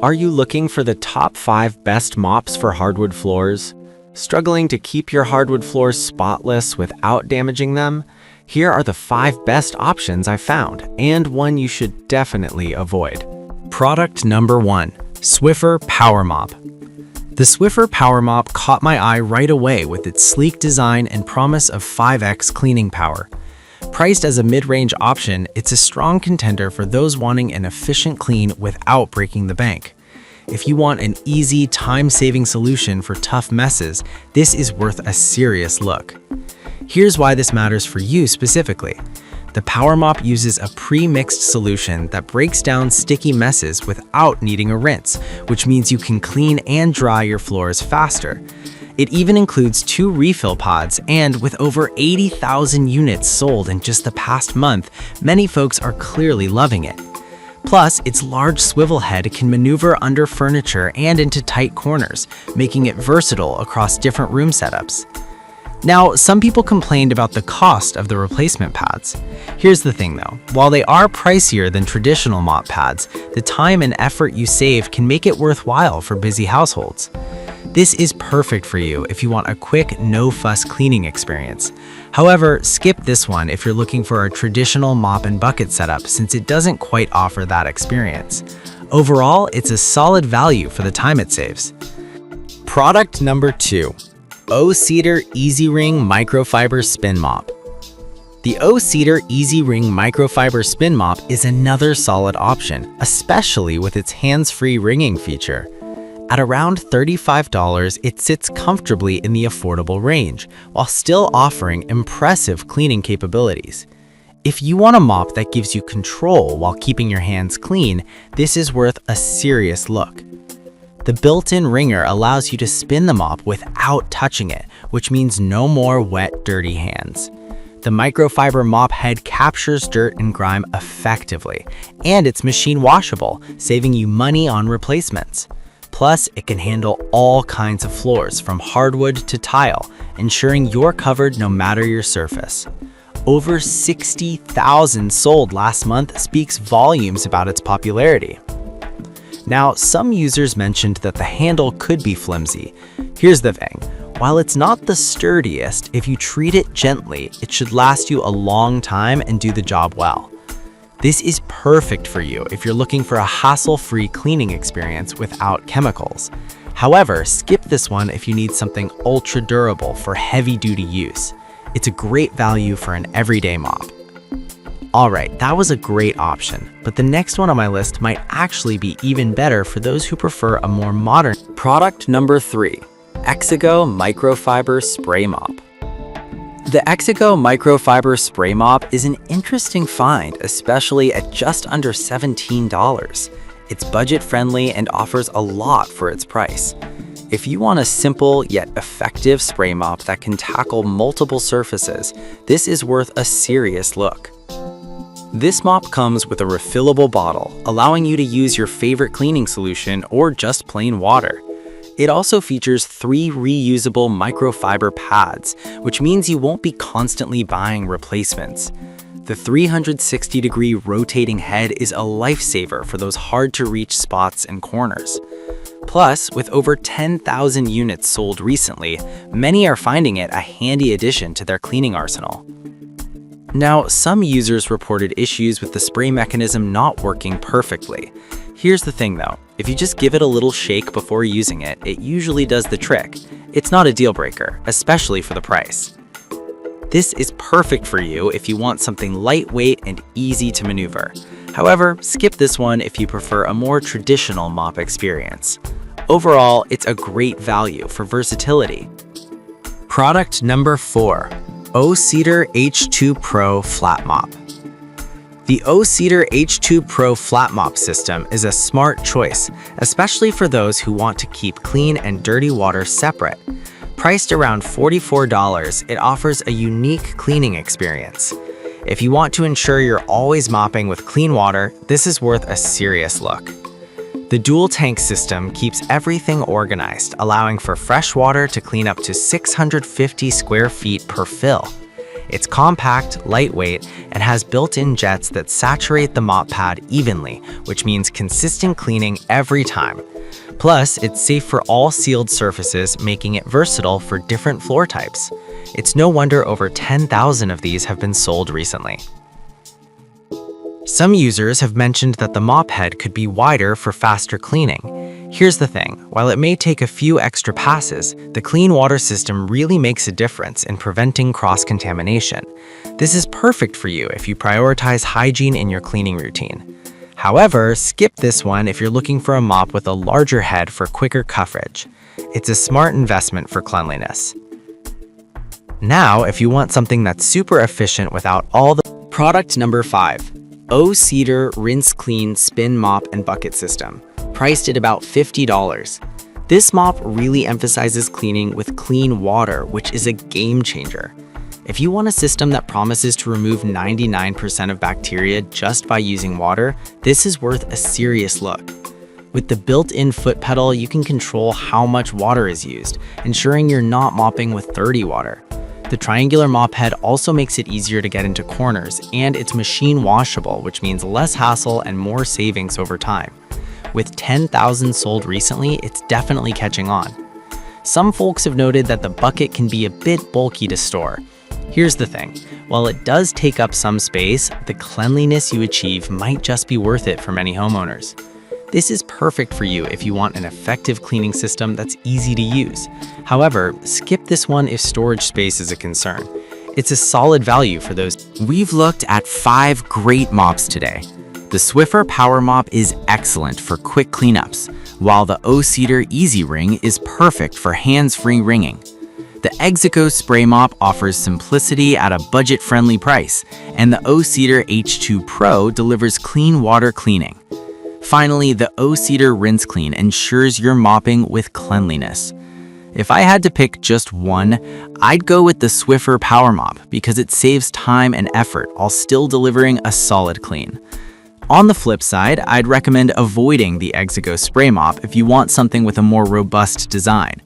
Are you looking for the top 5 best mops for hardwood floors? Struggling to keep your hardwood floors spotless without damaging them? Here are the 5 best options I found, and one you should definitely avoid. Product number 1. Swiffer Power Mop. The Swiffer Power Mop caught my eye right away with its sleek design and promise of 5x cleaning power. Priced as a mid-range option, it's a strong contender for those wanting an efficient clean without breaking the bank. If you want an easy, time-saving solution for tough messes, this is worth a serious look. Here's why this matters for you specifically. The Power Mop uses a pre-mixed solution that breaks down sticky messes without needing a rinse, which means you can clean and dry your floors faster. It even includes 2 refill pods, and with over 80,000 units sold in just the past month, many folks are clearly loving it. Plus, its large swivel head can maneuver under furniture and into tight corners, making it versatile across different room setups. Now, some people complained about the cost of the replacement pads. Here's the thing though, while they are pricier than traditional mop pads, the time and effort you save can make it worthwhile for busy households. This is perfect for you if you want a quick, no-fuss cleaning experience. However, skip this one if you're looking for a traditional mop and bucket setup since it doesn't quite offer that experience. Overall, it's a solid value for the time it saves. Product number 2. O-Cedar Easy Ring Microfiber Spin Mop. The O-Cedar Easy Ring Microfiber Spin Mop is another solid option, especially with its hands-free ringing feature. At around $35, it sits comfortably in the affordable range, while still offering impressive cleaning capabilities. If you want a mop that gives you control while keeping your hands clean, this is worth a serious look. The built-in ringer allows you to spin the mop without touching it, which means no more wet, dirty hands. The microfiber mop head captures dirt and grime effectively, and it's machine washable, saving you money on replacements. Plus, it can handle all kinds of floors, from hardwood to tile, ensuring you're covered no matter your surface. Over 60,000 sold last month speaks volumes about its popularity. Now, some users mentioned that the handle could be flimsy. Here's the thing. While it's not the sturdiest, if you treat it gently, it should last you a long time and do the job well. This is perfect for you if you're looking for a hassle-free cleaning experience without chemicals. However, skip this one if you need something ultra-durable for heavy-duty use. It's a great value for an everyday mop. Alright, that was a great option, but the next one on my list might actually be even better for those who prefer a more modern. Product number 3. Exego Microfiber Spray Mop. The Exego Microfiber Spray Mop is an interesting find, especially at just under $17. It's budget-friendly and offers a lot for its price. If you want a simple yet effective spray mop that can tackle multiple surfaces, this is worth a serious look. This mop comes with a refillable bottle, allowing you to use your favorite cleaning solution or just plain water. It also features 3 reusable microfiber pads, which means you won't be constantly buying replacements. The 360-degree rotating head is a lifesaver for those hard-to-reach spots and corners. Plus, with over 10,000 units sold recently, many are finding it a handy addition to their cleaning arsenal. Now, some users reported issues with the spray mechanism not working perfectly. Here's the thing though, if you just give it a little shake before using it, it usually does the trick. It's not a deal breaker, especially for the price. This is perfect for you if you want something lightweight and easy to maneuver. However, skip this one if you prefer a more traditional mop experience. Overall, it's a great value for versatility. Product number 4. O-Cedar H2 Pro Flat Mop. The O-Cedar H2 Pro Flat Mop system is a smart choice, especially for those who want to keep clean and dirty water separate. Priced around $44, it offers a unique cleaning experience. If you want to ensure you're always mopping with clean water, this is worth a serious look. The dual tank system keeps everything organized, allowing for fresh water to clean up to 650 square feet per fill. It's compact, lightweight, and has built-in jets that saturate the mop pad evenly, which means consistent cleaning every time. Plus, it's safe for all sealed surfaces, making it versatile for different floor types. It's no wonder over 10,000 of these have been sold recently. Some users have mentioned that the mop head could be wider for faster cleaning. Here's the thing, while it may take a few extra passes, the clean water system really makes a difference in preventing cross-contamination. This is perfect for you if you prioritize hygiene in your cleaning routine. However, skip this one if you're looking for a mop with a larger head for quicker coverage. It's a smart investment for cleanliness. Now, if you want something that's super efficient without all the... Product number 5. O-Cedar Rinse Clean Spin Mop and Bucket System, priced at about $50. This mop really emphasizes cleaning with clean water, which is a game changer. If you want a system that promises to remove 99% of bacteria just by using water, this is worth a serious look. With the built-in foot pedal, you can control how much water is used, ensuring you're not mopping with dirty water. The triangular mop head also makes it easier to get into corners, and it's machine washable, which means less hassle and more savings over time. With 10,000 sold recently, it's definitely catching on. Some folks have noted that the bucket can be a bit bulky to store. Here's the thing, while it does take up some space, the cleanliness you achieve might just be worth it for many homeowners. This is perfect for you if you want an effective cleaning system that's easy to use. However, skip this one if storage space is a concern. It's a solid value for those. We've looked at 5 great mops today. The Swiffer Power Mop is excellent for quick cleanups, while the O-Cedar Easy Ring is perfect for hands-free wringing. The Execo Spray Mop offers simplicity at a budget-friendly price, and the O-Cedar H2 Pro delivers clean water cleaning. Finally, the O-Cedar Rinse Clean ensures you're mopping with cleanliness. If I had to pick just one, I'd go with the Swiffer Power Mop because it saves time and effort while still delivering a solid clean. On the flip side, I'd recommend avoiding the Execo Spray Mop if you want something with a more robust design.